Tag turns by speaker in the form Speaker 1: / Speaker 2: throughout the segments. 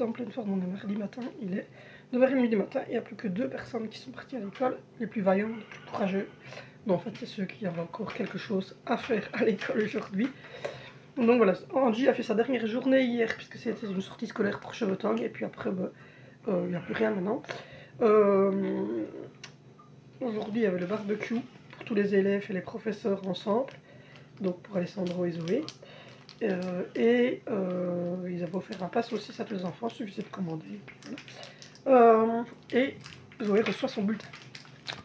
Speaker 1: matin en pleine forme, on est mardi matin, il est 9h30 du matin, il n'y a plus que 2 personnes qui sont parties à l'école, les plus vaillants, les plus courageux. Non, en fait, c'est ceux qui avaient encore quelque chose à faire à l'école aujourd'hui. Donc voilà, Angie a fait sa dernière journée hier, puisque c'était une sortie scolaire pour Chevetang, et puis après, il n'y a plus rien maintenant. Aujourd'hui, il y avait le barbecue pour tous les élèves et les professeurs ensemble, donc pour Alessandro et Zoé. Ils avaient offert un pass aussi à tous les enfants, il suffisait de commander. Et Zoé reçoit son bulletin.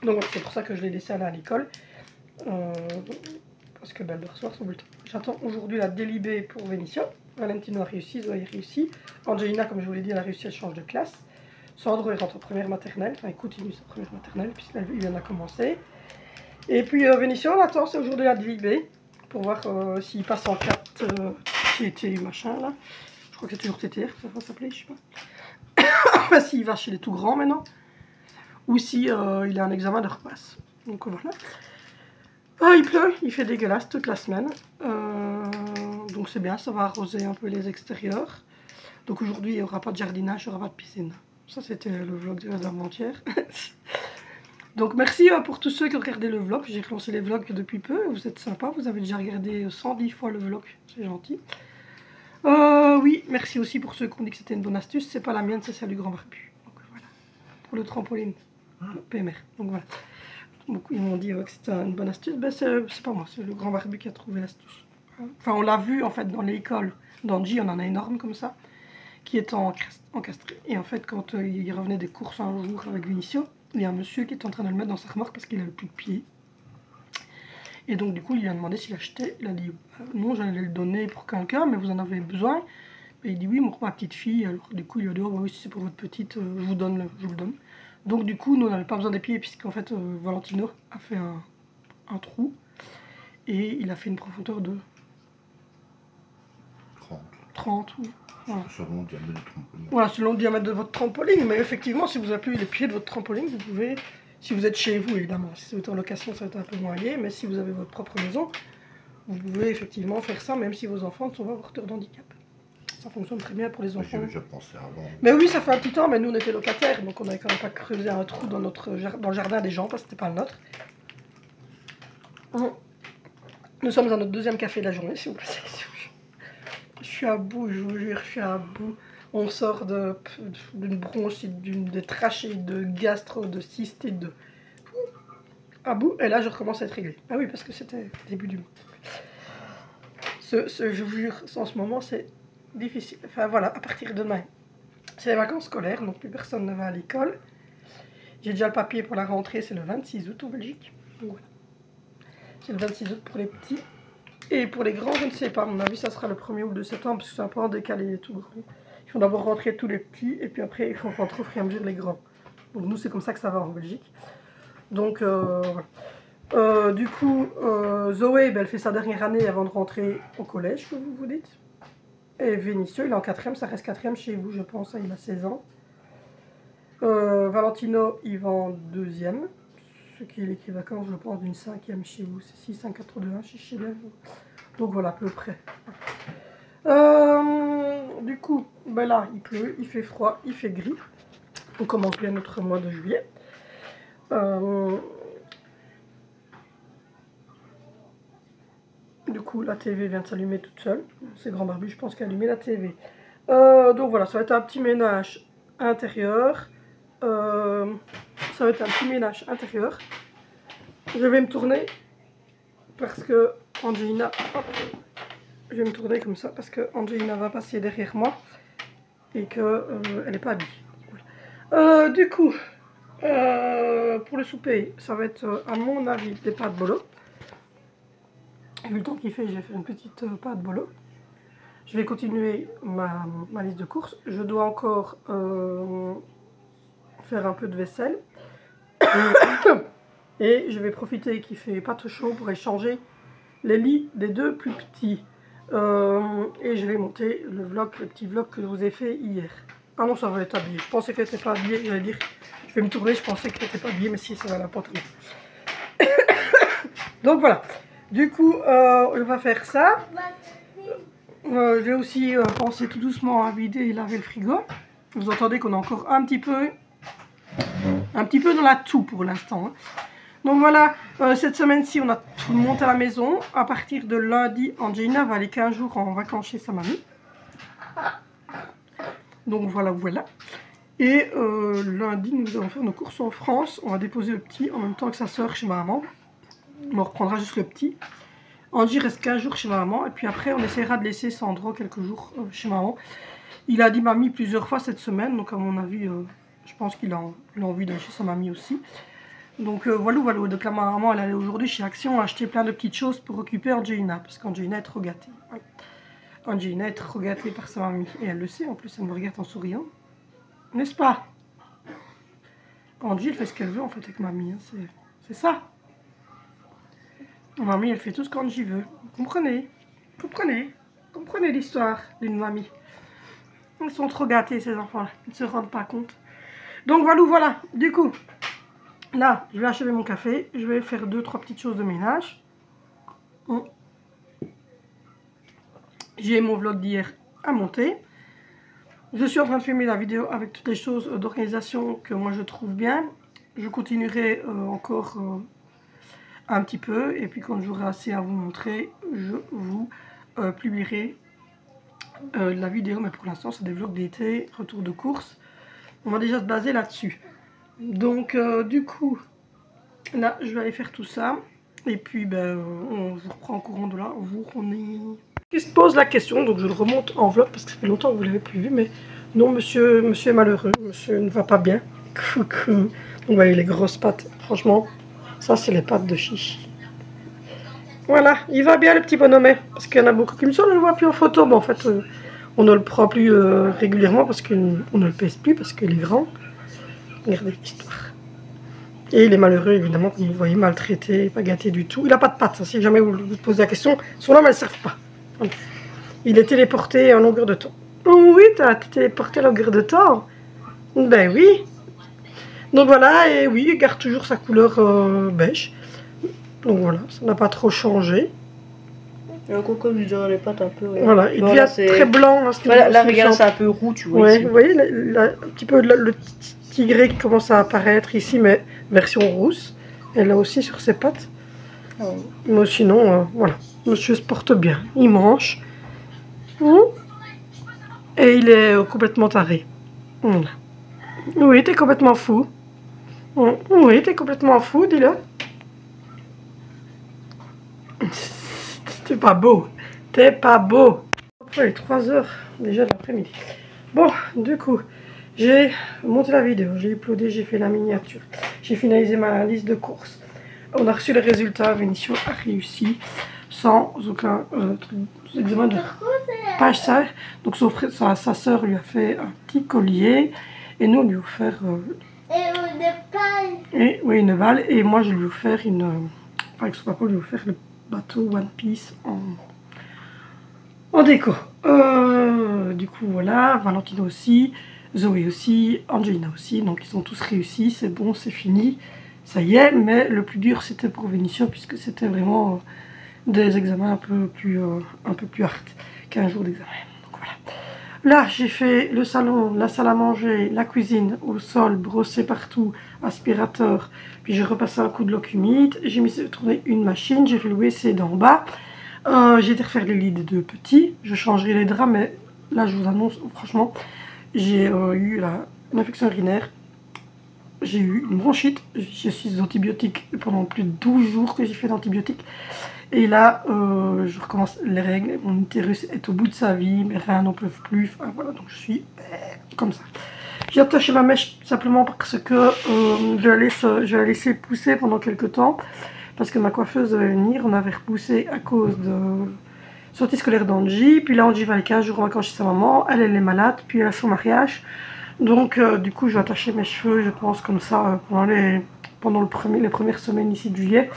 Speaker 1: Donc c'est pour ça que je l'ai laissé aller à l'école. Parce que elle doit recevoir son bulletin. J'attends aujourd'hui la délibée pour Vénitia. Valentino a réussi, Zoé a réussi. Angelina, comme je vous l'ai dit, elle a réussi, elle change de classe. Sandro il rentre en première maternelle, enfin il continue sa première maternelle puisqu'il vient de commencer. Et puis Vénitia, on attend, c'est aujourd'hui la délibée pour voir s'il passe en 4 TT machin là. Je crois que c'est toujours TTR, ça va s'appeler, je sais pas. Enfin s'il va chez les tout grands maintenant. Ou si il a un examen de repasse. Donc voilà. Ah, il pleut, il fait dégueulasse toute la semaine. Donc c'est bien, ça va arroser un peu les extérieurs. Donc aujourd'hui il n'y aura pas de jardinage, il n'y aura pas de piscine. Ça c'était le vlog d'avant-hier. Donc merci pour tous ceux qui ont regardé le vlog. J'ai lancé les vlogs depuis peu, vous êtes sympas, vous avez déjà regardé 110 fois le vlog, c'est gentil. Oui, merci aussi pour ceux qui ont dit que c'était une bonne astuce. C'est pas la mienne, c'est celle du grand barbu. Donc voilà, pour le trampoline PMR. Donc voilà. Beaucoup ils m'ont dit que c'était une bonne astuce. Ben, c'est pas moi, c'est le grand barbu qui a trouvé l'astuce. Enfin, on l'a vu en fait dans l'école d'Angie, on en a énorme comme ça, qui est encastré. Et en fait, quand il revenait des courses un jour avec Vinicio, il y a un monsieur qui est en train de le mettre dans sa remorque parce qu'il n'avait plus de pied. Et donc, du coup, il lui a demandé s'il achetait. Il a dit non, j'allais le donner pour quelqu'un, mais vous en avez besoin. Et il dit oui, pour ma petite fille. Alors, du coup, il a dit oh, bah oui, si c'est pour votre petite, je vous le donne. Donc du coup, nous on n'avait pas besoin des pieds puisqu'en fait Valentino a fait un trou et il a fait une profondeur de 30 voilà.
Speaker 2: Selon le diamètre du trampoline.
Speaker 1: Voilà, selon le diamètre de votre trampoline. Mais effectivement, si vous appuyez les pieds de votre trampoline, vous pouvez, si vous êtes chez vous évidemment, si vous êtes en location, ça va être un peu moins lié, mais si vous avez votre propre maison, vous pouvez effectivement faire ça même si vos enfants ne sont pas porteurs d'handicap. Ça fonctionne très bien pour les enfants.
Speaker 2: J'ai pensé avant.
Speaker 1: Mais oui, ça fait un petit temps, mais nous on était locataires, donc on n'avait quand même pas creusé un trou dans le jardin des gens, parce que c'était pas le nôtre. Nous sommes à notre deuxième café de la journée, s'il vous plaît. Je suis à bout, je vous jure, je suis à bout. On sort d'une bronchite, de trachée, de gastro, de cystite, de... à bout, et là je recommence à être réglé. Ah oui, parce que c'était le début du mois. Je vous jure, en ce moment, c'est difficile. Enfin voilà, à partir de demain, c'est les vacances scolaires, donc plus personne ne va à l'école. J'ai déjà le papier pour la rentrée, c'est le 26 août en Belgique. Donc voilà. C'est le 26 août pour les petits. Et pour les grands, je ne sais pas. À mon avis, ça sera le 1er ou le 2 septembre, parce que c'est un peu en décalé les tout grands. Il faut d'abord rentrer tous les petits, et puis après, il faut rentrer au fur et à mesure les grands. Donc nous, c'est comme ça que ça va en Belgique. Donc voilà. Du coup, Zoé, elle fait sa dernière année avant de rentrer au collège, que vous vous dites. Et Vénicio, il est en 4e, ça reste 4e chez vous, je pense, il a 16 ans. Valentino, il va en 2e, ce qui est l'équivalent, je pense, d'une 5e chez vous. C'est 6, 5, 4, 2, 1 chez vous. Donc voilà, à peu près. Du coup, ben là, il pleut, il fait froid, il fait gris. On commence bien notre mois de juillet. Du coup, la TV vient de s'allumer toute seule. C'est Grand Barbu, je pense, qui a allumé la TV. Donc voilà, ça va être un petit ménage intérieur. Ça va être un petit ménage intérieur. Je vais me tourner parce que Angelina... Hop, je vais me tourner comme ça parce que Angelina va passer derrière moi et qu'elle n'est pas habillée. Voilà. Du coup, pour le souper, ça va être à mon avis des pâtes bolo. Vu le temps qu'il fait, je vais faire une petite pâte bolo. Je vais continuer ma liste de courses. Je dois encore faire un peu de vaisselle. Et je vais profiter qu'il fait pas trop chaud pour échanger les lits des 2 plus petits. Et je vais monter le petit vlog que je vous ai fait hier. Ah non, ça va être habillé. Je pensais qu'elle n'était pas habillée. J'allais dire, je vais me tourner, je pensais qu'elle n'était pas habillée, mais si, ça va la poitrine. Donc voilà. Du coup, on va faire ça. Je vais aussi penser tout doucement à vider et laver le frigo. Vous entendez qu'on est encore un petit peu dans la toux pour l'instant. Hein. Donc voilà, cette semaine-ci, on a tout le monde à la maison. À partir de lundi, Angelina va aller 15 jours en vacances chez sa mamie. Donc voilà, voilà. Et lundi, nous allons faire nos courses en France. On va déposer le petit en même temps que sa soeur chez ma maman. On reprendra juste le petit. Angie reste 15 jours chez ma maman. Et puis après, on essaiera de laisser Sandro quelques jours chez maman. Il a dit mamie plusieurs fois cette semaine. Donc à mon avis, je pense qu'il a envie d'aller chez sa mamie aussi. Donc voilà, voilà. Donc la maman, elle allait aujourd'hui chez Action acheter plein de petites choses pour occuper Angelina. Parce qu'Angelina est trop gâtée. Voilà. Angelina est trop gâtée par sa mamie. Et elle le sait, en plus, elle me regarde en souriant. N'est-ce pas? Angie, elle fait ce qu'elle veut, en fait, avec mamie. Hein. C'est ça. Mamie, elle fait tout ce qu'Angie veut. Vous comprenez? Comprenez? Comprenez l'histoire d'une mamie. Ils sont trop gâtés, ces enfants-là. Ils ne se rendent pas compte. Donc voilà, voilà. Du coup, là, je vais achever mon café. Je vais faire 2-3 petites choses de ménage. J'ai mon vlog d'hier à monter. Je suis en train de filmer la vidéo avec toutes les choses d'organisation que moi je trouve bien. Je continuerai encore un petit peu. Et puis quand j'aurai assez à vous montrer, je vous publierai la vidéo. Mais pour l'instant, c'est des vlogs d'été, retour de course. On va déjà se baser là-dessus. Donc du coup, là, je vais aller faire tout ça. Et puis, ben, on vous reprend en courant de là. On est... Qui se pose la question, donc je le remonte en vlog parce que ça fait longtemps que vous ne l'avez plus vu, mais non, monsieur est malheureux, monsieur ne va pas bien. Coucou. Donc vous voyez les grosses pattes, franchement, ça c'est les pattes de chichi. Voilà, il va bien le petit bonhomme, parce qu'il y en a beaucoup qui me sont, on ne le voit plus en photo, mais en fait on ne le prend plus régulièrement parce qu'on ne le pèse plus, parce qu'il est grand. Regardez l'histoire. Et il est malheureux évidemment, comme vous voyez, maltraité, pas gâté du tout. Il n'a pas de pattes, hein, si jamais vous vous posez la question, son âme elles ne servent pas. Il est téléporté en longueur de temps. Oui, tu as été téléporté en longueur de temps. Ben oui. Donc voilà, et oui, il garde toujours sa couleur beige. Donc voilà, ça n'a pas trop changé.
Speaker 3: Le coco lui donne les pattes un peu. Ouais.
Speaker 1: Voilà, il devient très blanc. Hein,
Speaker 3: voilà, là, regarde, c'est un peu roux, tu vois.
Speaker 1: Ouais,
Speaker 3: ici.
Speaker 1: vous voyez, un petit peu le tigré qui commence à apparaître ici, mais version rousse. Et là aussi sur ses pattes.
Speaker 3: Oh.
Speaker 1: Mais sinon, voilà. Monsieur se porte bien. Il mange. Et il est complètement taré. Voilà. Oui, t'es complètement fou. Oui, t'es complètement fou, dis-le. T'es pas beau. T'es pas beau. Après les 3 h déjà de l'après-midi. Bon, du coup, j'ai monté la vidéo, j'ai uploadé, j'ai fait la miniature. J'ai finalisé ma liste de courses. On a reçu les résultats. Vénition a réussi sans aucun examen de page ça. Donc sa soeur lui a fait un petit collier et nous on lui a offert oui, une balle, et moi je lui ai offert avec son papa, lui a offert le bateau One Piece en déco. Du coup voilà, Valentine aussi, Zoé aussi, Angelina aussi, donc ils ont tous réussi, c'est bon, c'est fini, ça y est. Mais le plus dur c'était pour Vénition, puisque c'était vraiment des examens un peu plus hard, 15 jours d'examen. Donc voilà. Là j'ai fait le salon, la salle à manger, la cuisine, au sol, brossé partout, aspirateur, puis j'ai repassé un coup de lock humide, j'ai mis tourner une machine, j'ai fait le WC d'en bas, j'ai été refaire les lits des 2 petits, je changerai les draps, mais là je vous annonce, franchement, j'ai eu une infection urinaire, j'ai eu une bronchite, j'ai suis aux antibiotiques pendant plus de 12 jours que j'ai fait d'antibiotiques. Et là, je recommence les règles, mon utérus est au bout de sa vie, mes reins n'en peuvent plus, enfin voilà, donc je suis comme ça. J'ai attaché ma mèche simplement parce que je la laisser pousser pendant quelques temps, parce que ma coiffeuse devait venir, on avait repoussé à cause de sortie scolaire d'Angie, puis là Angie va aller 15 jours en vacances chez sa maman, elle est malade, puis elle a son mariage, donc du coup je vais attacher mes cheveux, je pense comme ça, pendant les premières semaines ici de juillet.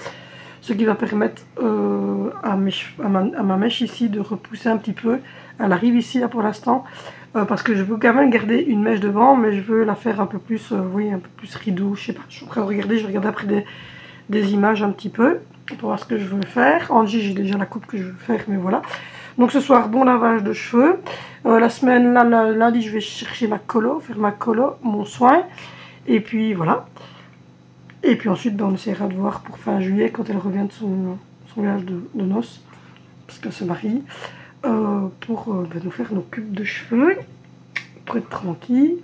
Speaker 1: Ce qui va permettre à ma mèche ici de repousser un petit peu. Elle arrive ici là pour l'instant. Parce que je veux quand même garder une mèche devant. Mais je veux la faire un peu plus, oui, un peu plus rideau. Je sais pas, je suis en train de regarder. Je vais regarder après des images un petit peu. Pour voir ce que je veux faire. Angie, j'ai déjà la coupe que je veux faire. Mais voilà. Donc ce soir, bon lavage de cheveux. La semaine, là, lundi, je vais chercher ma colo, faire ma colo, mon soin. Et puis voilà. Et puis ensuite, ben, on essaiera de voir pour fin juillet, quand elle revient de son voyage de noces, parce qu'elle se marie, pour ben, nous faire nos cubes de cheveux, pour être tranquille.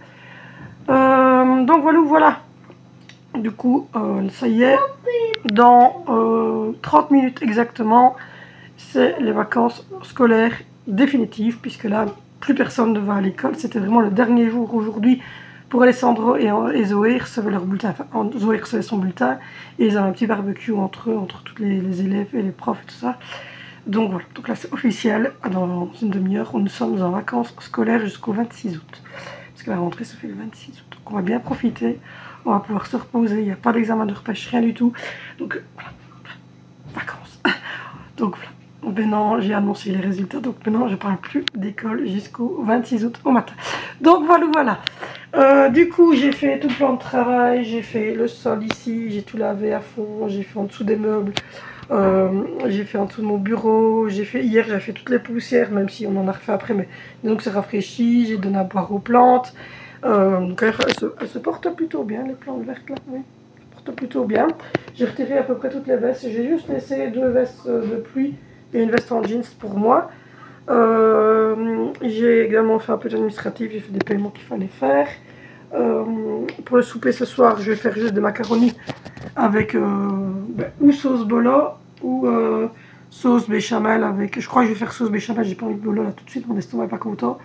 Speaker 1: Donc voilà. Du coup, ça y est, dans 30 minutes exactement, c'est les vacances scolaires définitives, puisque là, plus personne ne va à l'école. C'était vraiment le dernier jour aujourd'hui pour Alessandro et Zoé recevaient leur bulletin. Enfin, Zoé recevait son bulletin et ils avaient un petit barbecue entre eux, entre tous les élèves et les profs et tout ça. Donc voilà, donc là c'est officiel, dans une demi-heure, nous sommes en vacances scolaires jusqu'au 26 août. Parce que la rentrée se fait le 26 août. Donc on va bien profiter, on va pouvoir se reposer, il n'y a pas d'examen de repêche, rien du tout. Donc voilà, vacances. Donc voilà. Maintenant, j'ai annoncé les résultats, donc maintenant je ne parle plus d'école jusqu'au 26 août au matin. Donc voilà. Du coup, j'ai fait tout le plan de travail, j'ai fait le sol ici, j'ai tout lavé à fond, j'ai fait en dessous des meubles, j'ai fait en dessous de mon bureau, hier j'ai fait toutes les poussières, même si on en a refait après, mais donc c'est rafraîchi, j'ai donné à boire aux plantes. Donc elles se portent plutôt bien, les plantes vertes là, oui. Elles se portent plutôt bien. J'ai retiré à peu près toutes les vestes, j'ai juste laissé 2 vestes de pluie et une veste en jeans pour moi. J'ai également fait un peu d'administratif, j'ai fait des paiements qu'il fallait faire. Pour le souper ce soir, je vais faire juste des macaronis avec ou sauce bolo ou sauce béchamel avec... Je crois que je vais faire sauce béchamel, j'ai pas envie de bolo là tout de suite, mon estomac n'est pas content.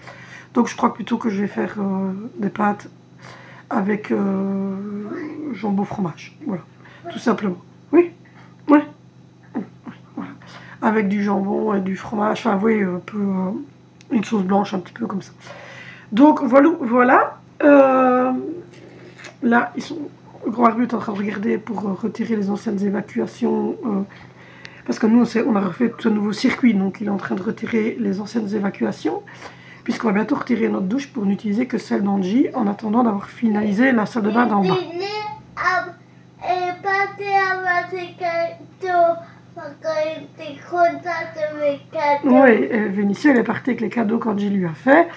Speaker 1: Donc je crois plutôt que je vais faire des pâtes avec jambon fromage. Voilà, tout simplement. Oui, oui. Voilà. Avec du jambon et du fromage, enfin oui, un peu une sauce blanche un petit peu comme ça. Donc voilà. Là, le grand arbitre est en train de regarder pour retirer les anciennes évacuations. Parce que nous, on a refait tout un nouveau circuit, donc il est en train de retirer les anciennes évacuations. Puisqu'on va bientôt retirer notre douche pour n'utiliser que celle d'Angie en attendant d'avoir finalisé la salle de bain d'en bas. Oui, Vénitia, elle est partie avec les cadeaux qu'Angie lui a fait.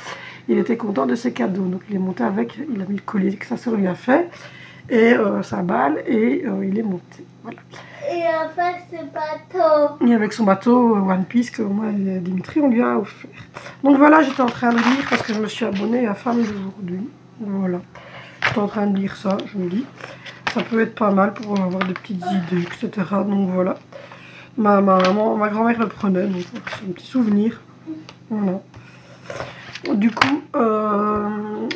Speaker 1: Il était content de ses cadeaux, donc il est monté avec, il a mis le collier que sa soeur lui a fait, et sa balle, et il est monté, voilà.
Speaker 4: Et avec ce bateau.
Speaker 1: Et avec son bateau One Piece que moi et Dimitri on lui a offert. Donc voilà, j'étais en train de lire parce que je me suis abonnée à Femmes d'aujourd'hui. Voilà, j'étais en train de lire ça, je me dis, ça peut être pas mal pour avoir des petites idées, etc. Donc voilà, ma grand-mère le prenait, donc c'est un petit souvenir. Voilà. Du coup, on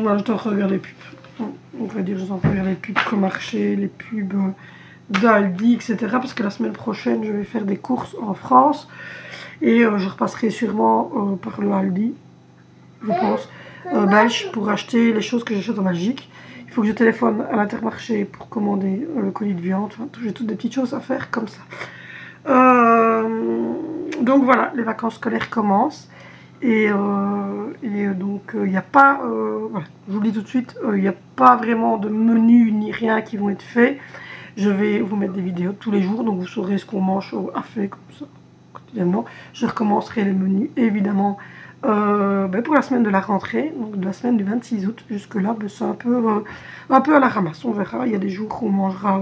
Speaker 1: va le temps de regarder les pubs. On va dire, je vais regarder les pubs Comarché, les pubs d'Aldi, etc. Parce que la semaine prochaine, je vais faire des courses en France. Et je repasserai sûrement par le Aldi, je pense, belge, pour acheter les choses que j'achète en Belgique. Il faut que je téléphone à l'Intermarché pour commander le colis de viande. Enfin, j'ai toutes des petites choses à faire comme ça. Donc voilà, les vacances scolaires commencent. Et donc il n'y a pas, voilà, je vous le dis tout de suite, il n'y a pas vraiment de menu ni rien qui vont être faits. Je vais vous mettre des vidéos tous les jours, donc vous saurez ce qu'on mange à faire comme ça, quotidiennement. Je recommencerai les menus, évidemment, pour la semaine de la rentrée, donc de la semaine du 26 août. Jusque là, c'est un peu à la ramasse, on verra. Il y a des jours où on mangera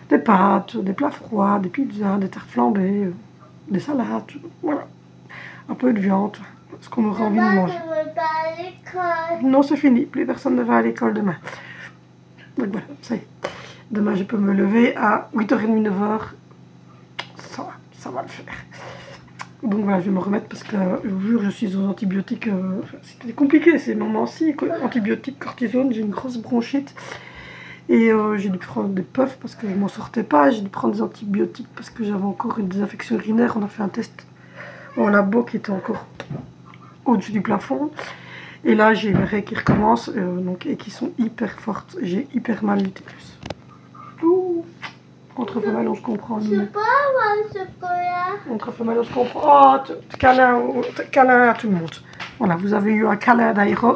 Speaker 1: des pâtes, des plats froids, des pizzas, des tartes flambées, des salades, voilà. Un peu de viande, ce qu'on aura envie de manger. Non, c'est fini, plus personne ne va à l'école demain. Donc voilà, ça y est. Demain, je peux me lever à 8h30, 9h. Ça va le faire. Donc voilà, je vais me remettre parce que, je vous jure, je suis aux antibiotiques. C'était compliqué ces moments-ci. Antibiotiques, cortisone, j'ai une grosse bronchite. Et j'ai dû prendre des puffs parce que je m'en sortais pas. J'ai dû prendre des antibiotiques parce que j'avais encore une désinfection urinaire. On a fait un test en labo qui était encore au-dessus du plafond. Et là, j'ai mes règles qui recommencent donc, et qui sont hyper fortes. J'ai hyper mal l'utérus. Entre femelles, on se comprend. Entre femelles, on se comprend. Oh, câlin à tout le monde. Voilà, vous avez eu un câlin d'Aéro.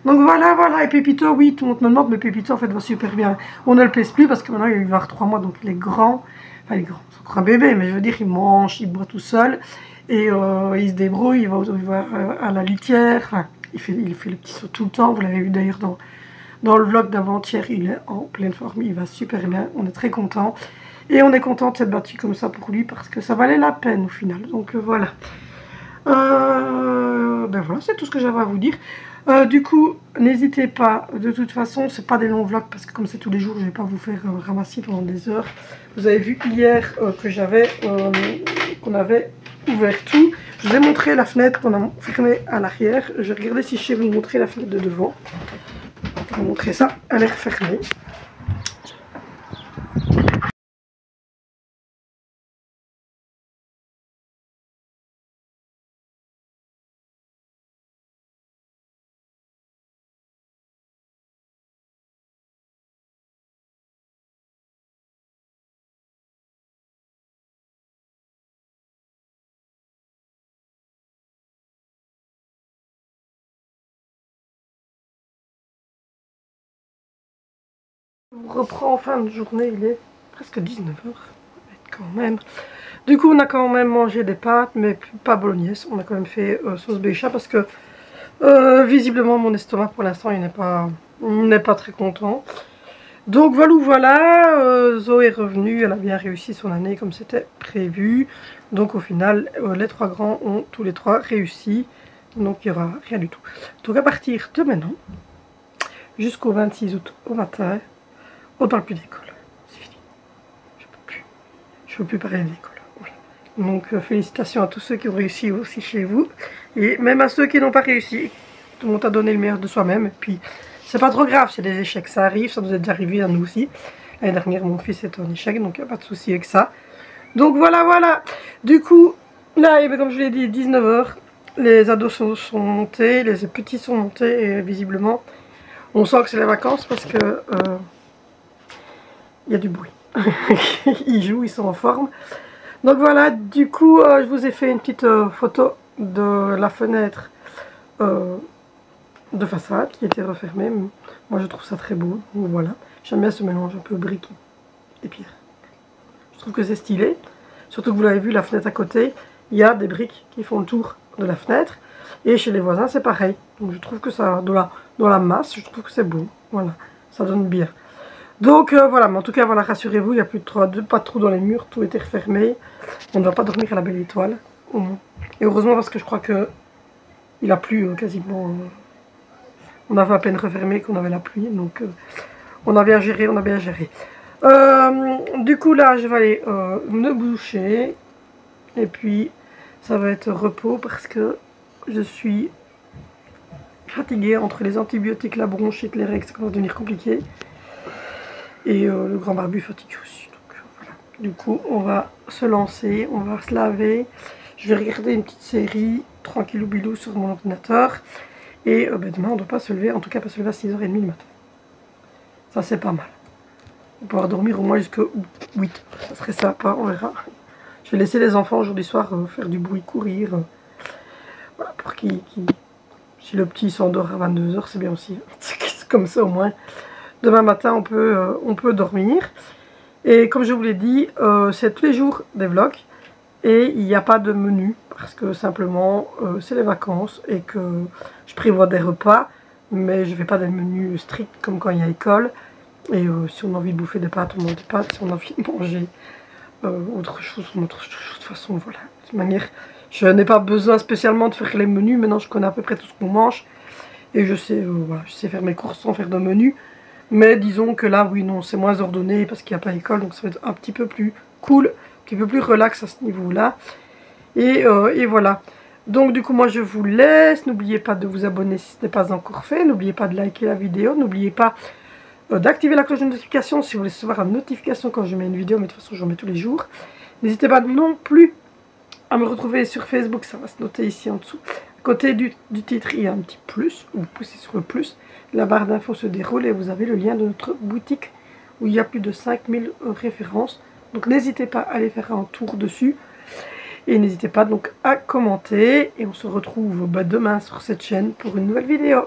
Speaker 1: Donc voilà. Et Pépito, oui, tout le monde me demande, mais Pépito, en fait, va super bien. On ne le pèse plus parce que maintenant, il va avoir 3 mois, donc il est grand. Enfin, il est grand, c'est encore un bébé, mais je veux dire, il mange, il boit tout seul. Et il se débrouille, il va à la litière. Enfin, il fait le petit saut tout le temps. Vous l'avez vu d'ailleurs dans le vlog d'avant-hier, il est en pleine forme, il va super bien. On est très contents. Et on est content de s'être battu comme ça pour lui parce que ça valait la peine au final. Donc voilà. Ben voilà, c'est tout ce que j'avais à vous dire. Du coup, n'hésitez pas, de toute façon, c'est pas des longs vlogs parce que comme c'est tous les jours, je vais pas vous faire ramasser pendant des heures. Vous avez vu hier qu'on avait ouvert tout. Je vous ai montré la fenêtre qu'on a fermée à l'arrière. Je vais regarder si je sais vous montrer la fenêtre de devant. Je vais vous montrer ça, elle est refermée. On reprend en fin de journée, il est presque 19h quand même. Du coup on a quand même mangé des pâtes, mais pas bolognaise. On a quand même fait sauce bécha parce que visiblement mon estomac pour l'instant il n'est pas très content. Donc voilà, Zoé est revenue, elle a bien réussi son année comme c'était prévu. Donc au final les 3 grands ont tous les 3 réussi. Donc il n'y aura rien du tout. Donc à partir de maintenant, jusqu'au 26 août au matin, on ne parle plus d'école, c'est fini. Je peux plus parler d'école. Voilà. Donc félicitations à tous ceux qui ont réussi aussi chez vous. Et même à ceux qui n'ont pas réussi. Tout le monde a donné le meilleur de soi-même. Et puis c'est pas trop grave, c'est des échecs, ça arrive, ça nous est déjà arrivé à nous aussi. L'année dernière mon fils est en échec, donc il n'y a pas de souci avec ça. Donc voilà. Du coup, là, comme je vous l'ai dit, 19h. Les ados sont montés, les petits sont montés et visiblement on sent que c'est les vacances parce que il y a du bruit. Ils jouent, ils sont en forme. Donc voilà, du coup, je vous ai fait une petite photo de la fenêtre de façade qui était refermée. Moi, je trouve ça très beau. Donc voilà, j'aime bien ce mélange un peu briques et pierre. Je trouve que c'est stylé. Surtout que vous l'avez vu, la fenêtre à côté, il y a des briques qui font le tour de la fenêtre. Et chez les voisins, c'est pareil. Donc je trouve que ça, dans la masse, je trouve que c'est beau. Voilà, ça donne bien. Donc voilà, mais en tout cas, voilà, rassurez-vous, il n'y a plus pas de trous dans les murs, tout était refermé. On ne va pas dormir à la belle étoile. Et heureusement, parce que je crois que il a plu quasiment. On avait à peine refermé qu'on avait la pluie, donc on a bien géré, Du coup, là, je vais aller me boucher. Et puis, ça va être repos parce que je suis fatiguée entre les antibiotiques, la bronchite, les règles, ça commence à devenir compliqué. Et le grand barbu fatigue aussi. Donc, voilà. Du coup, on va se lancer, on va se laver. Je vais regarder une petite série, tranquillou bilou, sur mon ordinateur. Et demain, on ne doit pas se lever, en tout cas pas se lever à 6h30 du matin. Ça, c'est pas mal. On va pouvoir dormir au moins jusqu'à 8. Ça serait sympa, on verra. Je vais laisser les enfants aujourd'hui soir faire du bruit, courir. Voilà, pour si le petit s'endort à 22h, c'est bien aussi. C'est comme ça au moins. Demain matin, on peut dormir. Et comme je vous l'ai dit, c'est tous les jours des vlogs. Et il n'y a pas de menu. Parce que simplement, c'est les vacances. Et que je prévois des repas. Mais je ne fais pas des menus stricts comme quand il y a école. Et si on a envie de bouffer des pâtes, on mange des pâtes. Si on a envie de manger autre chose, de toute façon, voilà. De toute manière, je n'ai pas besoin spécialement de faire les menus. Maintenant, je connais à peu près tout ce qu'on mange. Et je sais, voilà, je sais faire mes courses sans faire de menu. Mais disons que là, oui, non, c'est moins ordonné parce qu'il n'y a pas école. Donc ça va être un petit peu plus cool, un petit peu plus relax à ce niveau-là. Et voilà. Donc du coup, moi, je vous laisse. N'oubliez pas de vous abonner si ce n'est pas encore fait. N'oubliez pas de liker la vidéo. N'oubliez pas d'activer la cloche de notification si vous voulez recevoir une notification quand je mets une vidéo. Mais de toute façon, j'en mets tous les jours. N'hésitez pas non plus à me retrouver sur Facebook. Ça va se noter ici en dessous. À côté du titre, il y a un petit plus. Vous poussez sur le plus. La barre d'infos se déroule et vous avez le lien de notre boutique où il y a plus de 5000 références. Donc n'hésitez pas à aller faire un tour dessus. Et n'hésitez pas donc à commenter. Et on se retrouve demain sur cette chaîne pour une nouvelle vidéo.